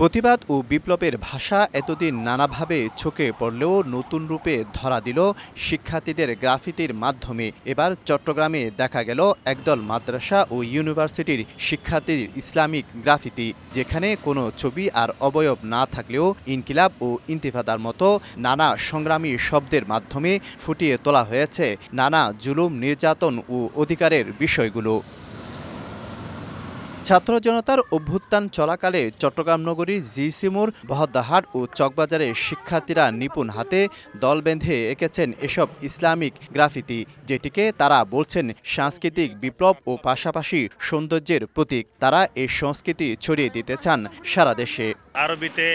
প্রতিবাদ ও বিপ্লবের ভাষা এতদিন নানাভাবে চোখে পড়লেও নতুন রূপে ধরা দিল শিক্ষার্থীদের গ্রাফিতির মাধ্যমে। এবার চট্টগ্রামে দেখা গেল একদল মাদ্রাসা ও ইউনিভার্সিটির শিক্ষার্থীর ইসলামিক গ্রাফিতি, যেখানে কোনো ছবি আর অবয়ব না থাকলেও ইনকিলাব ও ইন্তিফাদার মতো নানা সংগ্রামী শব্দের মাধ্যমে ফুটিয়ে তোলা হয়েছে নানা জুলুম, নির্যাতন ও অধিকারের বিষয়গুলো। ছাত্র জনতার অভ্যুত্থান চলাকালে চট্টগ্রাম নগরীর জিসি মোড়, বহদ্দারহাট ও চকবাজারে শিক্ষার্থীরা নিপুণ হাতে দল বেঁধে এঁকেছেন এসব ইসলামিক গ্রাফিতি, যেটিকে তারা বলছেন সাংস্কৃতিক বিপ্লব ও পাশাপাশি সৌন্দর্যের প্রতীক। তারা এই সংস্কৃতি ছড়িয়ে দিতে চান সারা দেশে। আরবিতে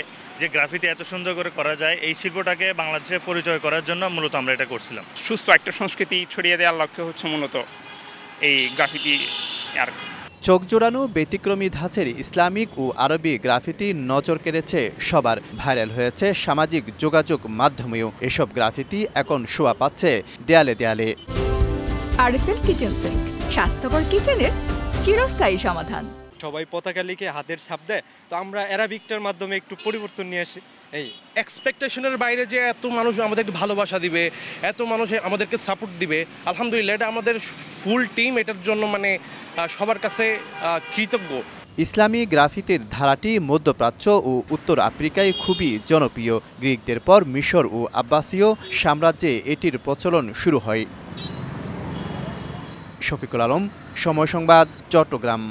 যে গ্রাফিতি এত সুন্দর করে করা যায়, এই শিল্পটাকে বাংলাদেশে পরিচয় করার জন্য মূলত আমরা এটা করছিলাম। সুস্থ একটা সংস্কৃতি ছড়িয়ে দেওয়ার লক্ষ্য হচ্ছে মূলত এই গ্রাফিতি। আর চোখ জোড়ানো ব্যতিক্রমী ধাঁচের ইসলামিক ও আরবি গ্রাফিতি নজর কেড়েছে সবার, ভাইরাল হয়েছে সামাজিক যোগাযোগ মাধ্যমেও। এসব গ্রাফিতি এখন শোভা পাচ্ছে দেয়ালে দেয়ালে। আরএফএল কিচেন সিঙ্ক, স্বাস্থ্যকর কিচেনের চিরস্থায়ী সমাধান। সবাই পতাকা লিখে হাতের ছাপ দেয়, তো আমরা অ্যারাবিকটার মাধ্যমে একটু পরিবর্তন নিয়ে আসি। এই এক্সপেকটেশনের বাইরে যে এত মানুষ আমাদেরকে ভালোবাসা দিবে, এত মানুষ আমাদেরকে সাপোর্ট দিবে, আলহামদুলিল্লাহ এটা আমাদের ফুল টিম এটার জন্য সবার কাছে কৃতজ্ঞ। ইসলামী গ্রাফিতির ধারাটি মধ্যপ্রাচ্য ও উত্তর আফ্রিকায় খুবই জনপ্রিয়। গ্রিকদের পর মিশর ও আব্বাসীয় সাম্রাজ্যে এটির প্রচলন শুরু হয়। শফিকুল আলম, সময় সংবাদ, চট্টগ্রাম।